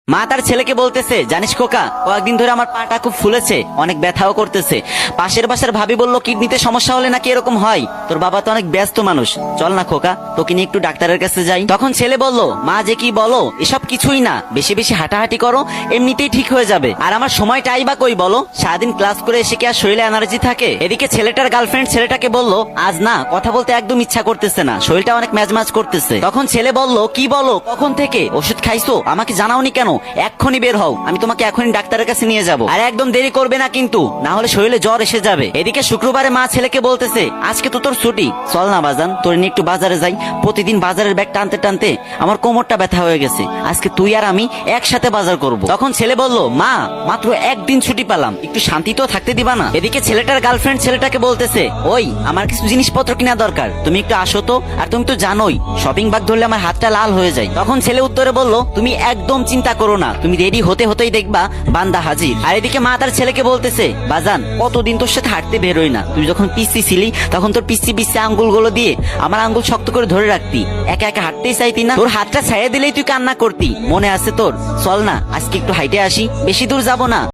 মা তার ছেলেকে বলতেছে, জানিস খোকা, কয়েকদিন ধরে আমার পাটা খুব ফুলেছে, অনেক ব্যথাও করতেছে। পাশের বাসার ভাবি বলল কিডনিতে সমস্যা হলে নাকি এরকম হয়। তোর বাবা তো অনেক ব্যস্ত মানুষ, চল না খোকা, তোকে নিয়ে একটু ডাক্তারের কাছে যাই। তখন ছেলে বলল, মা যে কি বলো, এসব কিছুই না, বেশি বেশি হাঁটাহাঁটি করো, এমনিতেই ঠিক হয়ে যাবে। আর আমার সময়টাই বা কই বলো, সারাদিন ক্লাস করে এসে কি আর শরীরে এনার্জি থাকে? এদিকে ছেলেটার গার্লফ্রেন্ড ছেলেটাকে বলল, আজ না কথা বলতে একদম ইচ্ছা করতেছে না, শরীরটা অনেক ম্যাজম্যাজ করতেছে। তখন ছেলে বলল, কি বলো, কখন থেকে ওষুধ খাইছো, আমাকে জানাওনি কেন? এক্ষুনি বের হও, আমি তোমাকে এখনই ডাক্তারের কাছে নিয়ে যাব। আর একদম দেরি করবে না কিন্তু, না হলে শরীরে জ্বর এসে যাবে। এদিকে শুক্রবারে মা ছেলেকে বলতেছে, আজকে তো তোর ছুটি, চল না বাজান, তোর নিয়ে একটু বাজারে যাই। প্রতিদিন বাজারের ব্যাগ টানতে টানতে আমার কোমরটা ব্যথা হয়ে গেছে, আজকে তুই আর আমি একসাথে বাজার করব। তখন ছেলে বলল, মা মাত্র একদিন ছুটি পেলাম, একটু শান্তিতেও থাকতে দিবা না? এদিকে ছেলেটার গার্লফ্রেন্ড ছেলেটাকে বলতেছে, ওই আমার কিছু জিনিসপত্র কিনা দরকার, তুমি একটু আসো তো। আর তুমি তো জানোই শপিং ব্যাগ ধরলে আমার হাতটা লাল হয়ে যায়। তখন ছেলে উত্তরে বলল, তুমি একদম চিন্তা করো না, তুমি রেডি হতে হতেই দেখবা বান্দা হাজির। আর এদিকে মা তার ছেলেকে বলতেছে, বাজান কতদিন তোর সাথে হাঁটতে বেরোই না, তুই যখন পিসি ছিলি তখন তোর পিসি পিসি আঙ্গুলগুলো দিয়ে আমার আঙ্গুল শক্ত করে ধরে রাখতি, একা একা হাঁটতেই চাইতি না, তোর হাতটা ছেড়ে দিলেই তুই কান্না করতি, মনে আছে তোর? চল না আজকে একটু হাইটে আসি, বেশি দূর যাব না।